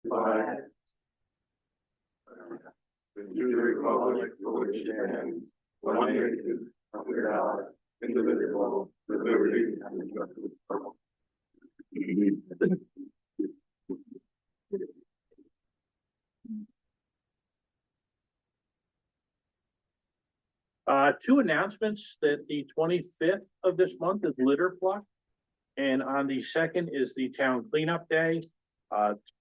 flag and to the republic for which it stands, one nation, under God, indivisible, with liberty and justice for all. Two announcements that the 25th of this month is litter pluck, and on the 2nd is the town cleanup day.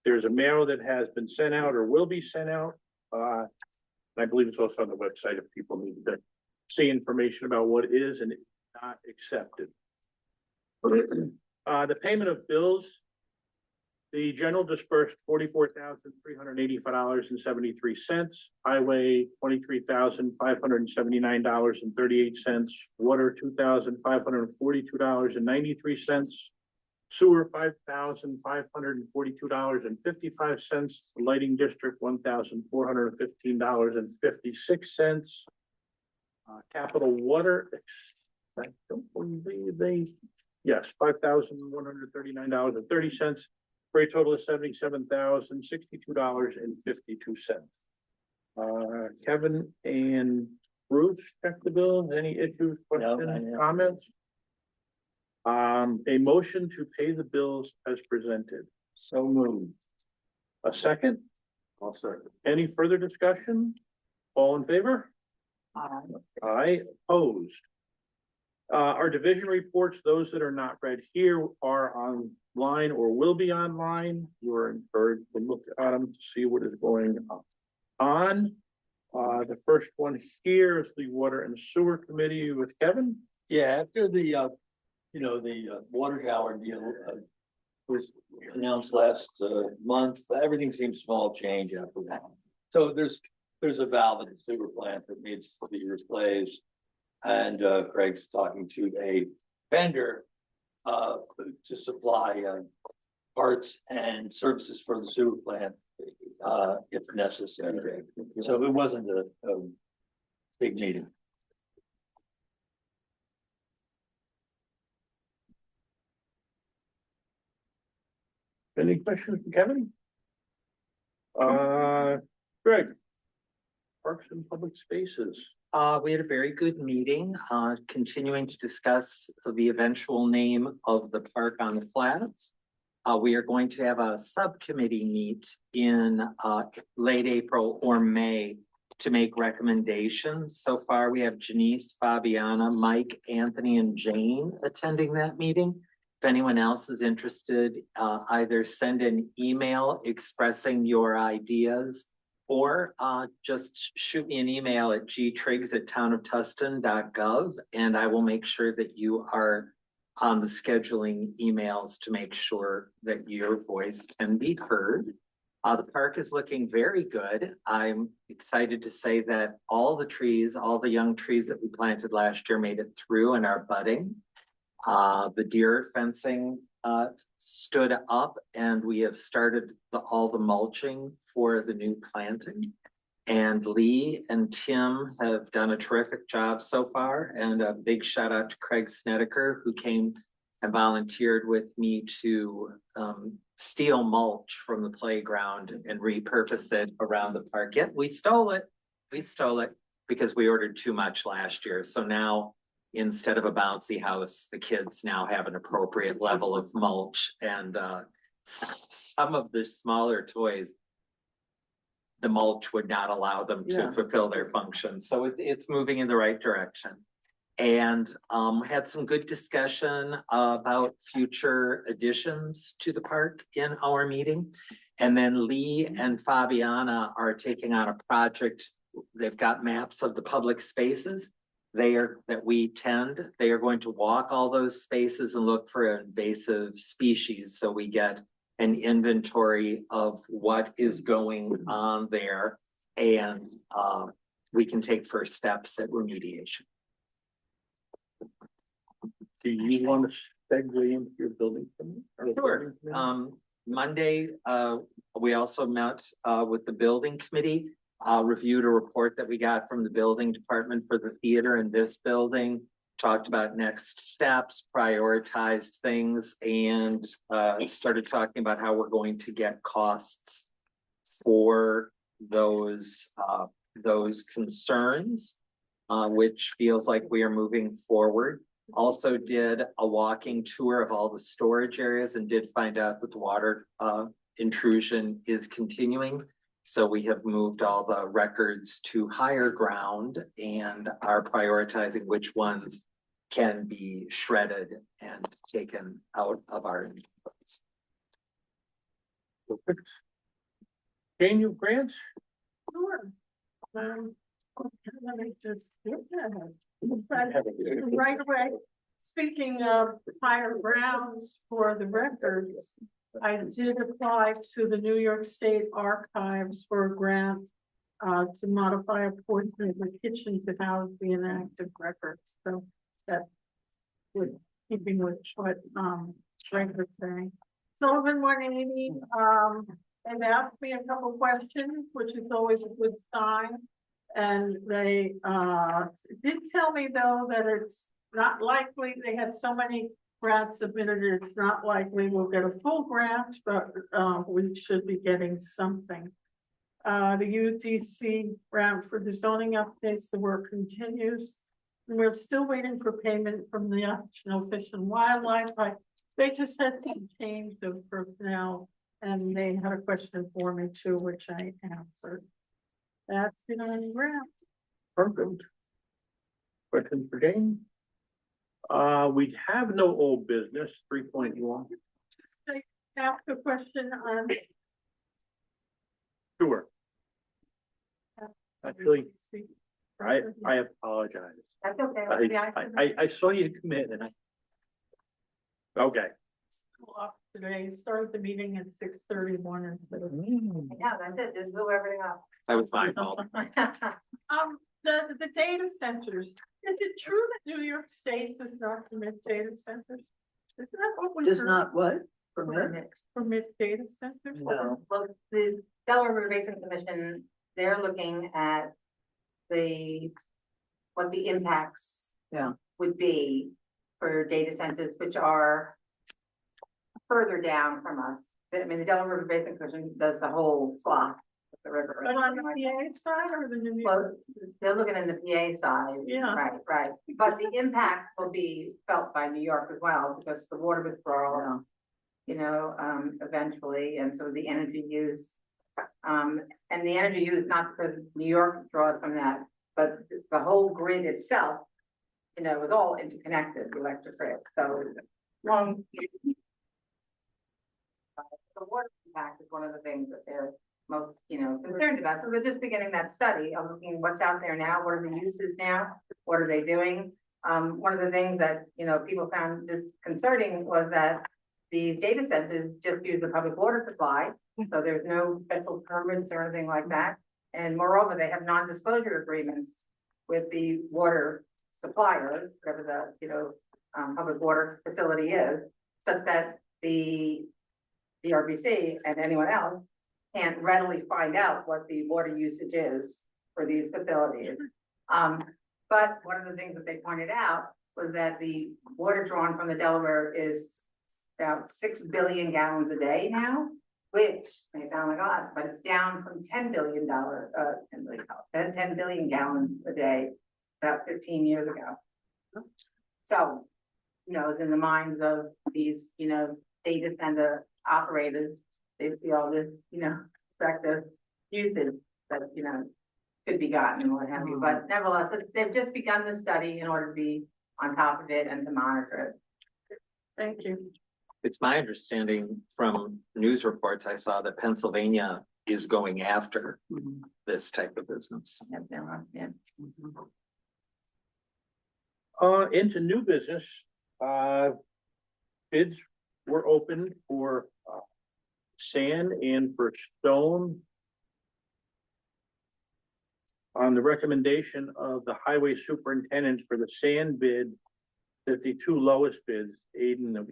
There's a mail that has been sent out or will be sent out. I believe it's also on the website if people need to see information about what is and not accepted. The payment of bills. The general dispersed $44,385.73. Highway $23,579.38. Water $2,542.93. Sewer $5,542.55. Lighting district $1,415.56. Capital Water, I don't believe they. Yes, $5,139.30. For a total of $77,062.52. Kevin and Bruce, check the bill. Any issues, questions, comments? A motion to pay the bills as presented. So moved. A second? I'll second. Any further discussion? All in favor? Aye. Opposed. Our division reports, those that are not read here, are online or will be online. You are encouraged to look at them to see what is going on. The first one here is the Water and Sewer Committee with Kevin. Yeah, after the water tower deal was announced last month, everything seems small change after that. So there's a valve in the sewer plant that needs to be replaced. And Craig's talking to a vendor to supply parts and services for the sewer plant if necessary. So it wasn't a big meeting. Any questions for Kevin? Greg, Parks and Public Spaces. We had a very good meeting, continuing to discuss the eventual name of the park on the flats. We are going to have a subcommittee meet in late April or May to make recommendations. So far, we have Janice, Fabiana, Mike, Anthony, and Jane attending that meeting. If anyone else is interested, either send an email expressing your ideas or just shoot me an email at gtriggs@townoftustin.gov, and I will make sure that you are on the scheduling emails to make sure that your voice can be heard. The park is looking very good. I'm excited to say that all the trees, all the young trees that we planted last year made it through and are budding. The deer fencing stood up, and we have started all the mulching for the new planting. And Lee and Tim have done a terrific job so far. And a big shout out to Craig Snedeker, who came and volunteered with me to steal mulch from the playground and repurpose it around the park. Yet we stole it. We stole it because we ordered too much last year. So now, instead of a bouncy house, the kids now have an appropriate level of mulch, and some of the smaller toys, the mulch would not allow them to fulfill their function. So it's moving in the right direction. And had some good discussion about future additions to the park in our meeting. And then Lee and Fabiana are taking on a project. They've got maps of the public spaces that we tend. They are going to walk all those spaces and look for invasive species. So we get an inventory of what is going on there, and we can take first steps at remediation. Do you want to segue into your building committee? Sure. Monday, we also met with the building committee, reviewed a report that we got from the building department for the theater in this building, talked about next steps, prioritized things, and started talking about how we're going to get costs for those concerns, which feels like we are moving forward. Also did a walking tour of all the storage areas and did find out that the water intrusion is continuing. So we have moved all the records to higher ground and are prioritizing which ones can be shredded and taken out of our inventories. Jane, you have grants? Sure. Let me just get that. Right away, speaking of higher grounds for the records, I did apply to the New York State Archives for a grant to modify a portion of the kitchen to house the inactive records, so that would keeping with what Frank was saying. Sullivan 180, they've asked me a couple questions, which is always a good sign. And they did tell me though that it's not likely, they had so many grants submitted, it's not likely we'll get a full grant, but we should be getting something. The UDC grant for the zoning updates, the work continues. And we're still waiting for payment from the National Fish and Wildlife. They just had some change of personnel and they had a question for me too, which I answered. That's it on grant. Perfect. Questions for Jane? We have no old business, 3.1. Just ask a question on. Sure. Actually, I apologize. That's okay. I saw you commit and okay. Off today, started the meeting at 6:31 instead of. Yeah, that's it, just blew everything up. That was my fault. The data centers, is it true that New York State does not permit data centers? Is that what we Does heard? not what? Permit data centers? No. Well, the Delaware River Basin Commission, they're looking at what the impacts Yeah. would be for data centers, which are further down from us. I mean, the Delaware River Basin Commission does the whole swath of the river. But on the PA side or the New Well, York? they're looking in the PA side. Yeah. Right. But the impact will be felt by New York as well, because the water withdrawal, eventually, and so the energy use. And the energy use, not because New York draws from that, but the whole grid itself, is all interconnected, the electric grid, so long. The water impact is one of the things that they're most, concerned about. So they're just beginning that study of looking what's out there now, what are the uses now, what are they doing? One of the things that, people found disconcerting was that the data centers just use the public water supply. So there's no special permits or anything like that. And moreover, they have non-disclosure agreements with the water suppliers, whatever the, public water facility is, such that the RBC and anyone else can't readily find out what the water usage is for these facilities. But one of the things that they pointed out was that the water drawn from the Delaware is about 6 billion gallons a day now, which may sound like a lot, but it's down from $10 billion gallons a day about 15 years ago. So, it's in the minds of these, data center operators, they see all this, effective usage that, could be gotten and what have you. But nevertheless, they've just begun the study in order to be on top of it and to monitor it. Thank you. It's my understanding from news reports I saw that Pennsylvania is going after this type of business. Yeah. Into new business, bids were opened for sand and for stone. On the recommendation of the highway superintendent for the sand bid, that the two lowest bids, Aiden of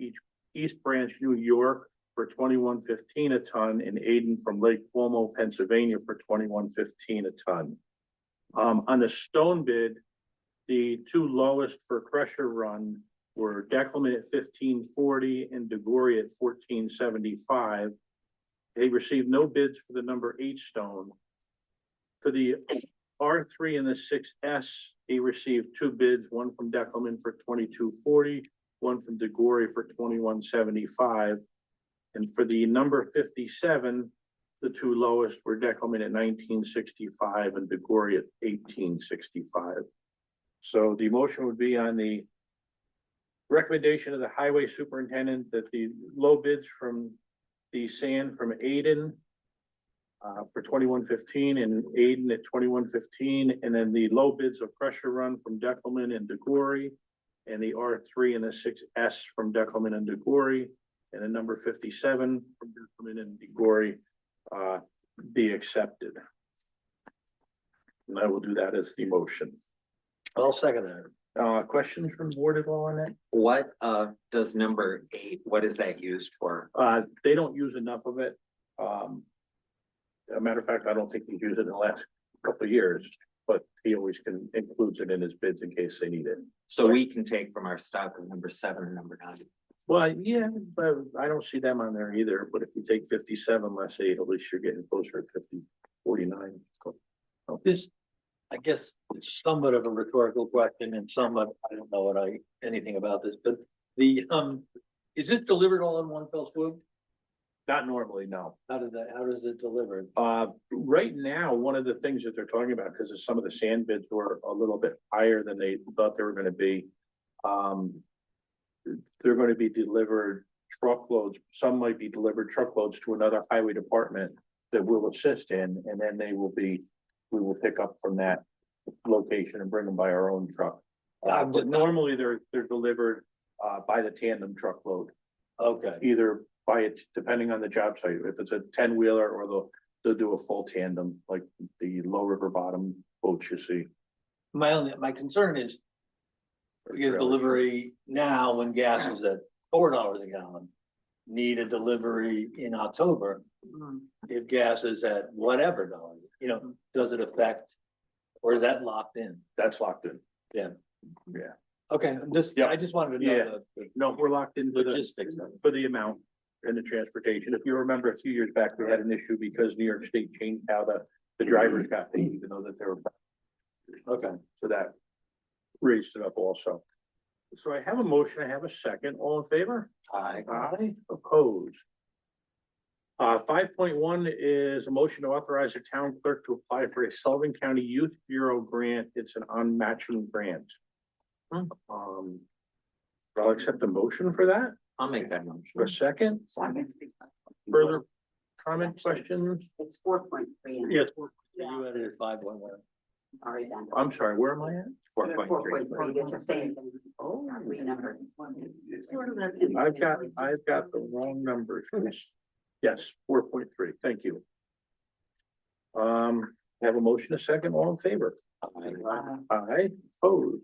East Branch, New York for $21.15 a ton, and Aiden from Lake Como, Pennsylvania for $21.15 a ton. On the stone bid, the two lowest for Crusher Run were Deckelman at $15.40 and DeGory at $14.75. they received no bids for the number 8 stone. For the R3 and the 6S, he received 2 bids, one from Deckelman for 2240, one from DeGory for 2175. And for the number 57, the 2 lowest were Deckelman at 1965 and DeGory at 1865. So the motion would be on the recommendation of the highway superintendent that the low bids from the sand from Aiden for 2115 and Aiden at 2115, and then the low bids of Pressure Run from Deckelman and DeGory, and the R3 and the 6S from Deckelman and DeGory, and the number 57 from Deckelman and DeGory be accepted. And I will do that as the motion. I'll second that. Questions from board at all on that? What, does number 8, what is that used for? They don't use enough of it. A matter of fact, I don't think he's used it in the last couple of years, but he always includes it in his bids in case they need it. So we can take from our stock of number 7 and number 9. Well, yeah, but I don't see them on there either, but if you take 57 less 8, at least you're getting closer to 49. This, I guess, it's somewhat of a rhetorical question and somewhat, I don't know anything about this, but the, is this delivered all in one fell swoop? Not normally, no. How does it deliver? Right now, one of the things that they're talking about, because some of the sand bids were a little bit higher than they thought they were gonna be. They're gonna be delivered truckloads, some might be delivered truckloads to another highway department that we'll assist in, and then we will pick up from that location and bring them by our own truck. But normally they're delivered, by the tandem truckload, Okay, either by it, depending on the job site, if it's a 10-wheeler or they'll do a full tandem, like the low river bottom boats you see. my concern is we get a delivery now when gas is at $4 a gallon. Need a delivery in October if gas is at whatever dollars, does it affect? Or is that locked in? That's locked in. Okay, Yeah. I just wanted to Yeah. know the No, we're locked in for logistics. for the amount and the transportation. If you remember a few years back, we had an issue because New York State changed how the drivers got paid, even though that they were. Okay, So that raised it up also. So I have a motion, I have a second, all in favor? Aye. Aye, opposed. 5.1 is a motion to authorize the town clerk to apply for a Sullivan County Youth Bureau grant. It's an unmatching grant. I'll accept the motion for that. I'll make that motion. A second, further comment, questions? It's 4.3. yes, you added it 5.1. Already done. I'm sorry, where am I at? 4.3. It's the same thing. Oh, Renumbered. I've got the wrong numbers. Yes, 4.3, thank you. Have a motion, a second, all in favor? Aye, opposed.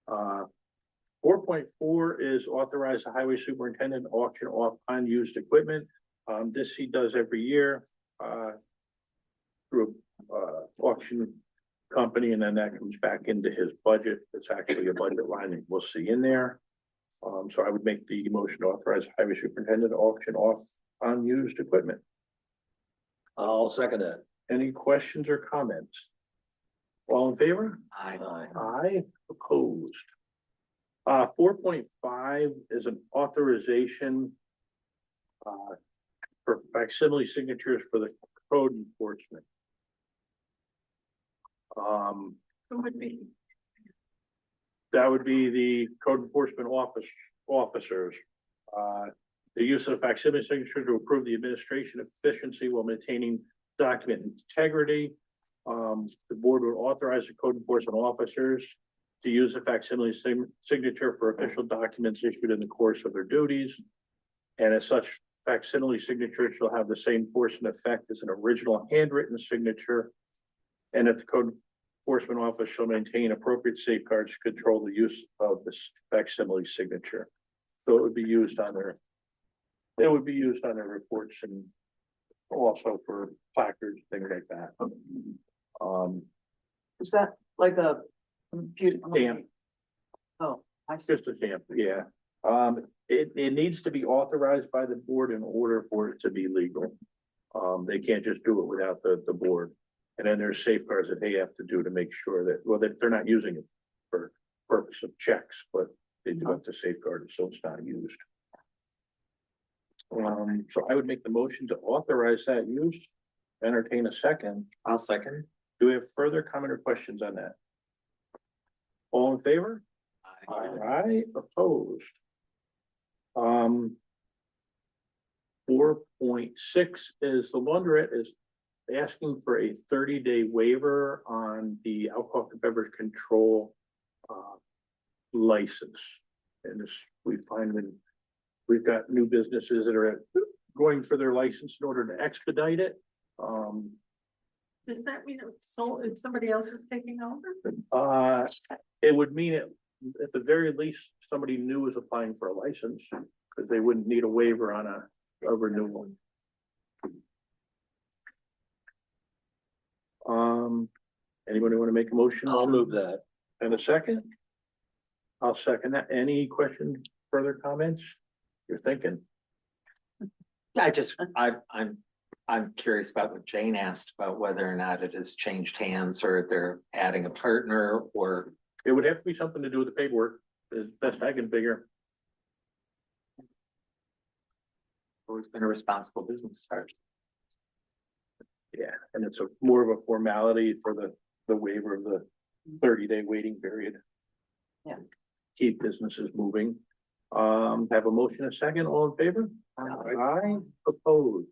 4.4 is authorize the highway superintendent auction off unused equipment. This he does every year, through, auction company, and then that comes back into his budget. It's actually a budget line that we'll see in there. So I would make the motion to authorize highway superintendent to auction off unused equipment. I'll second that. Any questions or comments? All in favor? Aye. Aye, opposed. 4.5 is an authorization for facsimile signatures for the code enforcement. Who would be? That would be the code enforcement officers. The use of facsimile signature to improve the administration efficiency while maintaining document integrity. The board would authorize the code enforcement officers to use a facsimile signature for official documents issued in the course of their duties. And as such, facsimile signature shall have the same force and effect as an original handwritten signature. And that the code enforcement office shall maintain appropriate safeguards to control the use of this facsimile signature. So it would be used on their reports and also for placards, things like that. Is that like a computer? Stamp. Oh, I see. Just a stamp, yeah. It needs to be authorized by the board in order for it to be legal. They can't just do it without the board. And then there's safeguards that they have to do to make sure that, well, that they're not using it for purpose of checks, but they do have to safeguard it so it's not used. So I would make the motion to authorize that use. Entertain a second. I'll second. Do we have further comment or questions on that? All in favor? Aye, opposed. 4.6 is the laundrette is asking for a 30-day waiver on the alcoholic beverage control license. And this, we find when we've got new businesses that are going for their license in order to expedite it. Does that mean it's sold, if somebody else is taking over? It would mean it, at the very least, somebody new is applying for a license, because they wouldn't need a waiver on a renewal. Anybody want to make a motion? I'll move that. And a second? I'll second that. Any questions, further comments? You're thinking? I'm curious about what Jane asked about whether or not it has changed hands or they're adding a partner or. It would have to be something to do with the paperwork, as best I can figure. Always been a responsible business start. Yeah, and it's a more of a formality for the waiver of the 30-day waiting period. Yeah. Keep businesses moving. Have a motion, a second, all in favor? Aye, opposed.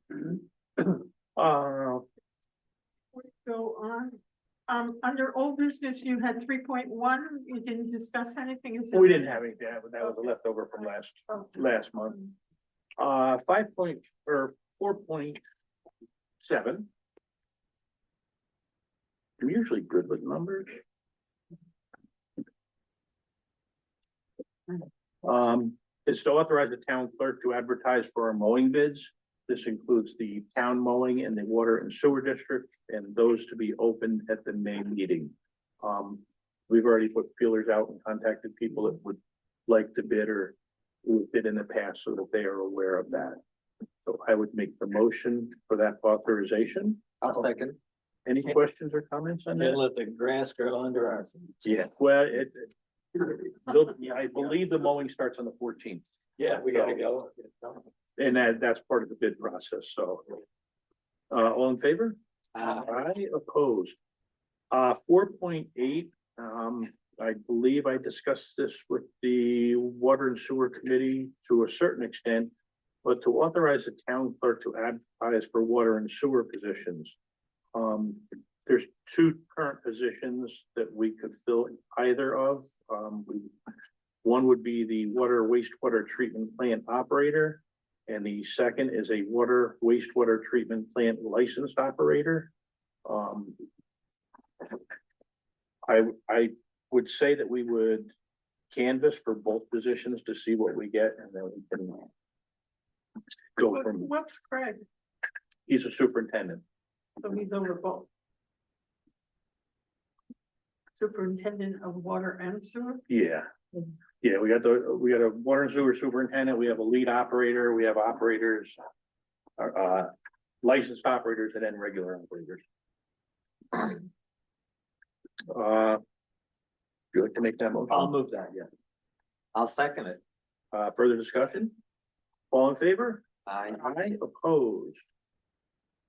Go on. Under old business, you had 3.1, you didn't discuss anything. Is We that- didn't have any, that was a leftover from Okay. last month. 4.7. I'm usually good with numbers. It's to authorize the town clerk to advertise for our mowing bids. This includes the town mowing and the water and sewer district, and those to be opened at the May meeting. We've already put feelers out and contacted people that would like to bid or who have bid in the past so that they are aware of that. So I would make the motion for that authorization. I'll second. Any questions or comments on Can't that? let the grass grow under our feet. Yeah, well, I believe the mowing starts on the 14th. Yeah, we gotta go. And that's part of the bid process, so. All in favor? Aye, opposed. 4.8, I believe I discussed this with the Water and Sewer Committee to a certain extent. But to authorize the town clerk to advertise for water and sewer positions. There's two current positions that we could fill either of. One would be the water wastewater treatment plant operator. And the second is a water wastewater treatment plant licensed operator. I would say that we would canvass for both positions to see what we get, and then we can go from, What's Craig? he's a superintendent. So he's over both. Superintendent of water and sewer? Yeah. Yeah, we got a water and sewer superintendent, we have a lead operator, we have operators. Licensed operators and then regular operators. Would you like to make that motion? I'll move that, yeah. I'll second it. Further discussion? All in favor? Aye. Aye, opposed.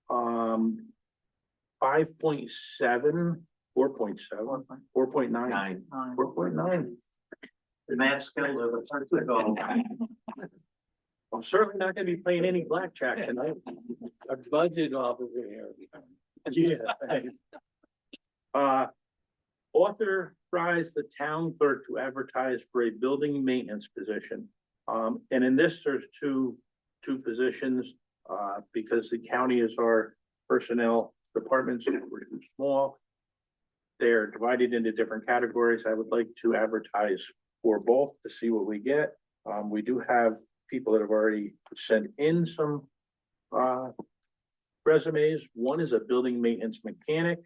5.7, 4.7, 4.9, Nine. 4.9. Matt's gonna live a first ago. I'm certainly not gonna be playing any blackjack tonight. Our budget officer here. Yeah. Authorize the town clerk to advertise for a building maintenance position. And in this, there's two positions, because the county is our personnel departments, we're too small. They're divided into different categories. I would like to advertise for both to see what we get. We do have people that have already sent in some resumes. One is a building maintenance mechanic,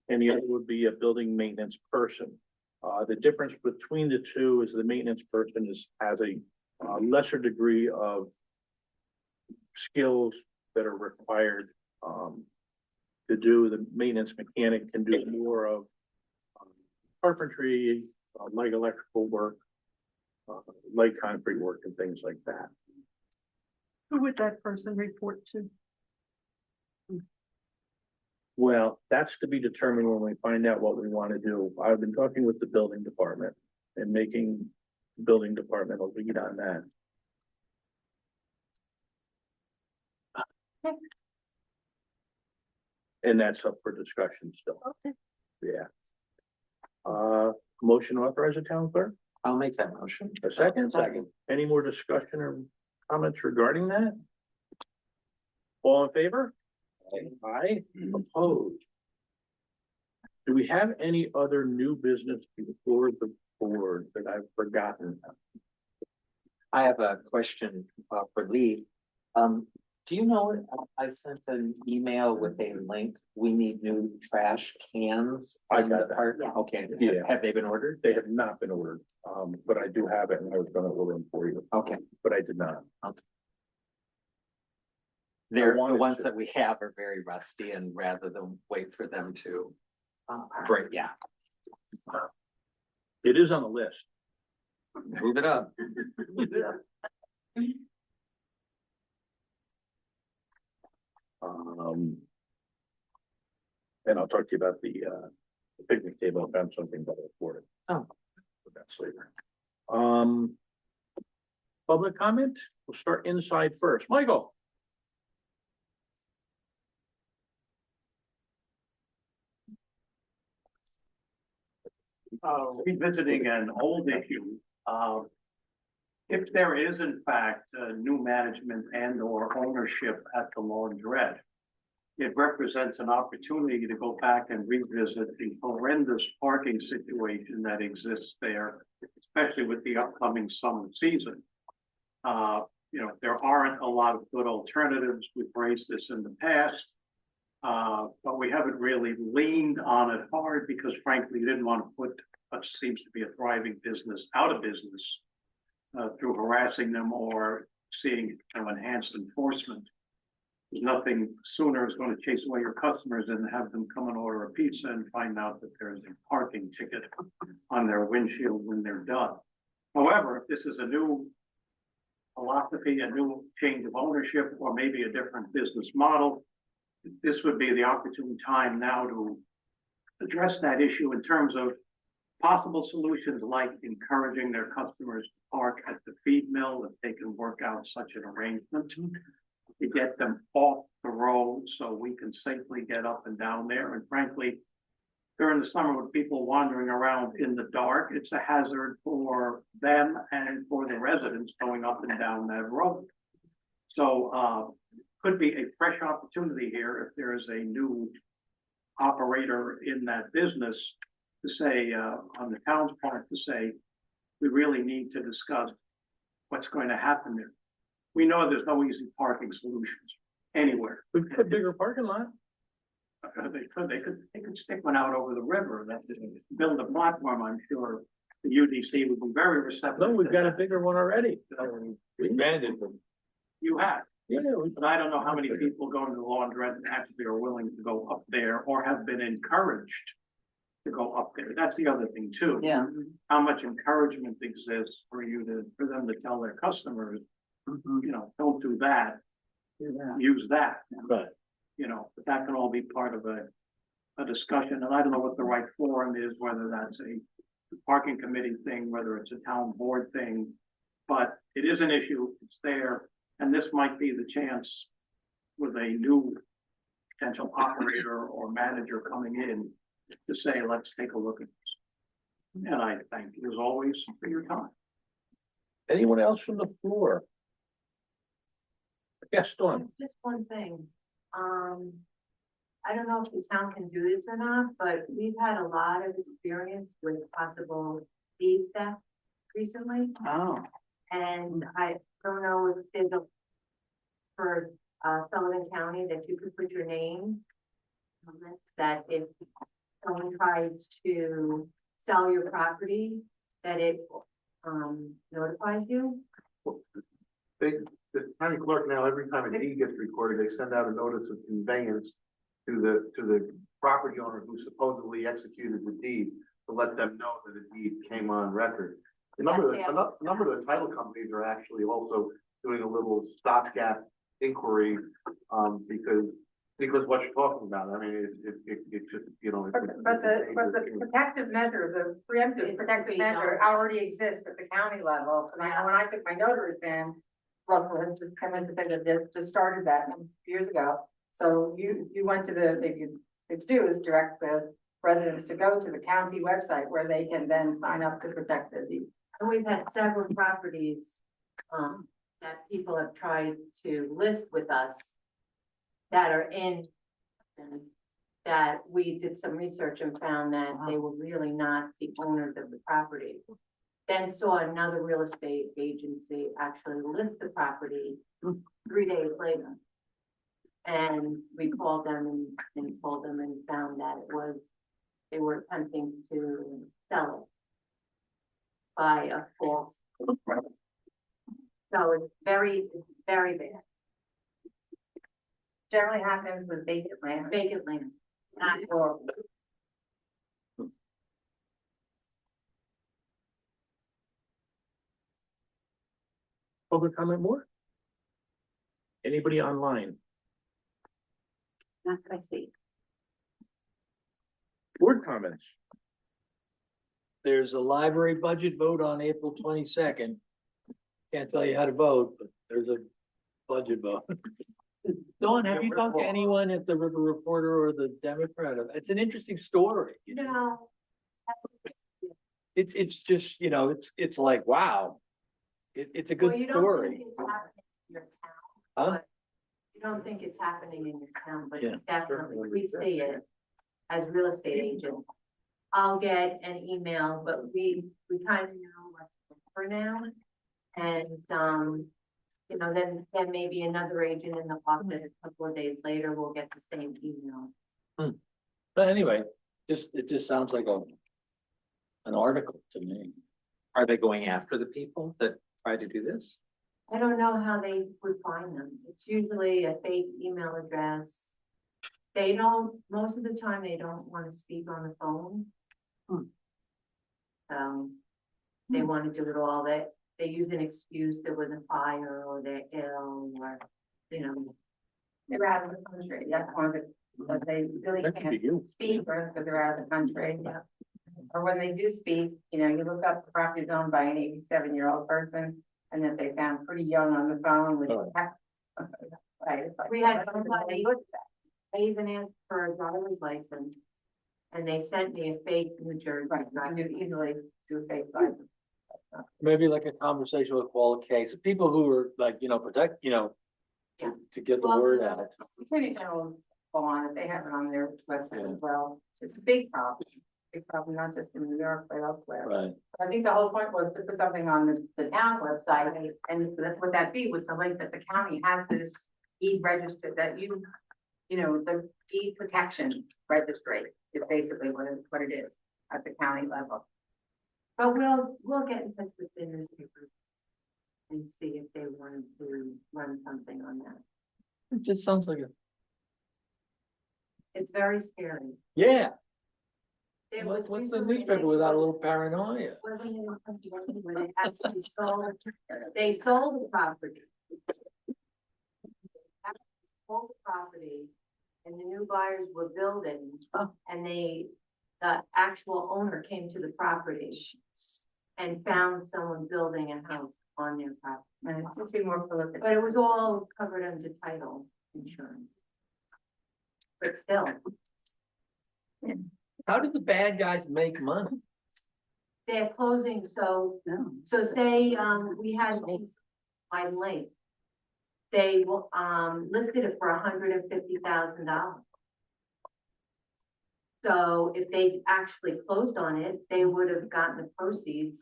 and the other would be a building maintenance person. The difference between the two is the maintenance person has a lesser degree of skills that are required to do, the maintenance mechanic can do more of carpentry, light electrical work, light concrete work and things like that. Who would that person report to? Well, that's to be determined when we find out what we want to do. I've been talking with the building department and making the building department a lead on that. And that's up for discussion still. Okay. Yeah. Motion to authorize the town clerk? I'll make that motion. A second? Second. Any more discussion or comments regarding that? All in favor? Aye, opposed. Do we have any other new business before the board that I've forgotten? I have a question for Lee. Do you know, I sent an email with a link. We need new trash cans. I in got the that. park. Yeah. Okay, Yeah. have they been ordered? They have not been ordered, but I do have it and I was gonna order them for you, Okay, but I did not. they're the wanted ones to. that we have are very rusty, and rather than wait for them to break, yeah, It is on the list. move it up. And I'll talk to you about the picnic table. I found something better for it. Oh. But that's later. Public comment? We'll start inside first. Michael? Revisiting an old issue, if there is in fact new management and or ownership at the laundrette, it represents an opportunity to go back and revisit the horrendous parking situation that exists there, especially with the upcoming summer season. There aren't a lot of good alternatives. We've raised this in the past. But we haven't really leaned on it hard because frankly, we didn't want to put what seems to be a thriving business out of business through harassing them or seeing enhanced enforcement. There's nothing sooner is going to chase away your customers than have them come and order a pizza and find out that there's a parking ticket on their windshield when they're done. However, if this is a new philosophy, a new change of ownership, or maybe a different business model, this would be the opportune time now to address that issue in terms of possible solutions like encouraging their customers to park at the feed mill if they can work out such an arrangement to get them off the road so we can safely get up and down there. And frankly, during the summer with people wandering around in the dark, it's a hazard for them and for the residents going up and down that road. So could be a fresh opportunity here if there is a new operator in that business to say, on the town's part, to say, we really need to discuss what's going to happen there. We know there's no easy parking solutions anywhere. We put a bigger parking lot. They could stick one out over the river, that build a platform, I'm sure the UDC would be very receptive. No, we've to got a that. bigger one already. We abandoned them. You have. Yeah, But I don't know how many people going to the laundrette actually are willing to go up there or have been encouraged to go up there. That's the other thing too. Yeah. How much encouragement exists for them to tell their customers, don't do that, use that. Right. But that can all be part of a discussion. And I don't know what the right forum is, whether that's a parking committee thing, whether it's a town board thing. But it is an issue, it's there. And this might be the chance with a new potential operator or manager coming in to say, let's take a look at this. And I thank you as always for your time. Anyone else from the floor? Yes, Dawn. Just one thing, I don't know if the town can do this or not, but we've had a lot of experience with possible deed theft recently. Oh, And I don't know if there's a, for Sullivan County, that you could put your name on it, that if someone tries to sell your property, that it notifies you. the county clerk now, every time a deed gets recorded, they send out a notice of conveyance to the property owner who supposedly executed the deed, to let them know that a deed came on record. A number of the title companies are actually also doing a little stopgap inquiry, because what you're talking about, I mean, it just, you know. But the protective measure, the preemptive protective measure already exists at the county level. And I know when I took my notary exam, Russell had just come in to say that they just started that years ago. So you went to they could do is direct the residents to go to the county website where they can then sign up to protect their deed. And we've had several properties, that people have tried to list with us that are in, that we did some research and found that they were really not the owners of the property. Then saw another real estate agency actually list the property 3 days later. And we called them and told them and found that they were attempting to sell it by a false. So it's very bad. Generally happens with vacant land. Vacant land, not horrible. Public comment more? Anybody online? Not that I see. Board comments? There's a library budget vote on April 22nd. Can't tell you how to vote, but there's a budget vote. Dawn, have you talked to anyone at the River Reporter or the Democrat? It's an interesting story. You know, No, it's just, you know, it's like, wow. It's a good well, you don't story. think it's happening in your town, Huh? but you don't think it's happening in your town, but Yeah. it's definitely, we see it as real estate agents. I'll get an email, but we kind of know what's for now. And, you know, then maybe another agent in the office a couple of days later will get the same email. But anyway, it just sounds like an article to me. Are they going after the people that try to do this? I don't know how they would find them. It's usually a fake email address. They don't, most of the time, they don't want to speak on the phone. They want to do it all, they use an excuse, there was a fire or they're ill or, you know. They're out of the country. That's one of the, that they really That could be can't you. speak or because they're out of the country. Or when they do speak, you know, you look up the property owned by an 87-year-old person and that they sound pretty young on the phone with. Oh. Right. It's like, We had what somebody- was that? I even asked for a driver's license. And they sent me a fake New Jersey. Right, you can easily do a fake license. Maybe like a conversation with Paula Case, people who are like, you know, protect, you know, Yeah. to get the Well, word out. Attorney General's go on it, they have it on their website Yeah. as well. It's a big problem, not just in New York, but elsewhere. Right. I think the whole point was to put something on the town website, and that's what that be was the link that the county has this deed registered, that you know, the deed protection registry is basically what it is at the county level. But we'll get in touch with the newspapers. And see if they wanted to run something on that. It just sounds like It's very scary. yeah. There was What's the recently newspaper they without a sold- little paranoia? wasn't in the country when they actually sold, they sold the property. Sold the property and the new buyers were building and the actual owner came to the property and found someone building a house on their property. And it should be more prolific. But it was all covered under title insurance. But still, How do the bad guys make money? they're closing, so say, we had Wide Lake. They will, listed it for $150,000. So if they actually closed on it, they would have gotten the proceeds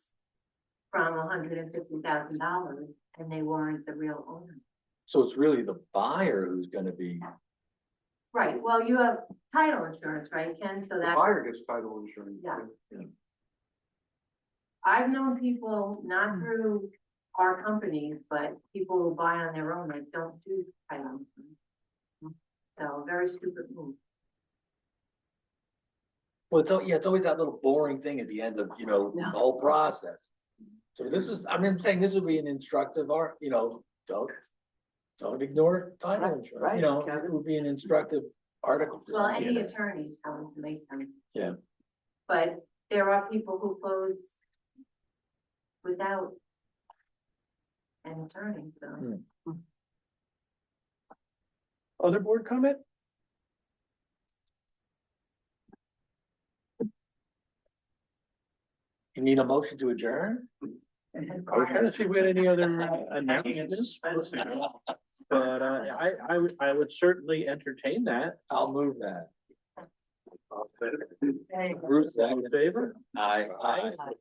from $150,000 and they weren't the real owner. So it's really the buyer who's gonna be, Right, well, you have title insurance, right, Ken? So The that, buyer gets title insurance. Yeah. I've known people not through are companies, but people will buy on their own that don't do title insurance. So very stupid move. Well, it's always that little boring thing at the end of, the whole process. So this is, I'm saying this would be an instructive art, don't ignore title insurance, right, Kevin. it would be an instructive article. for Well, somebody any to- attorney's going to make them. Yeah. But there are people who close without an attorney, so. Other board comment? You need a motion to adjourn? I was trying to see if we had any other announcements, but I would certainly entertain that. I'll move that. All Bruce, in favor? Aye.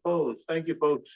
Opposed? Thank you, folks.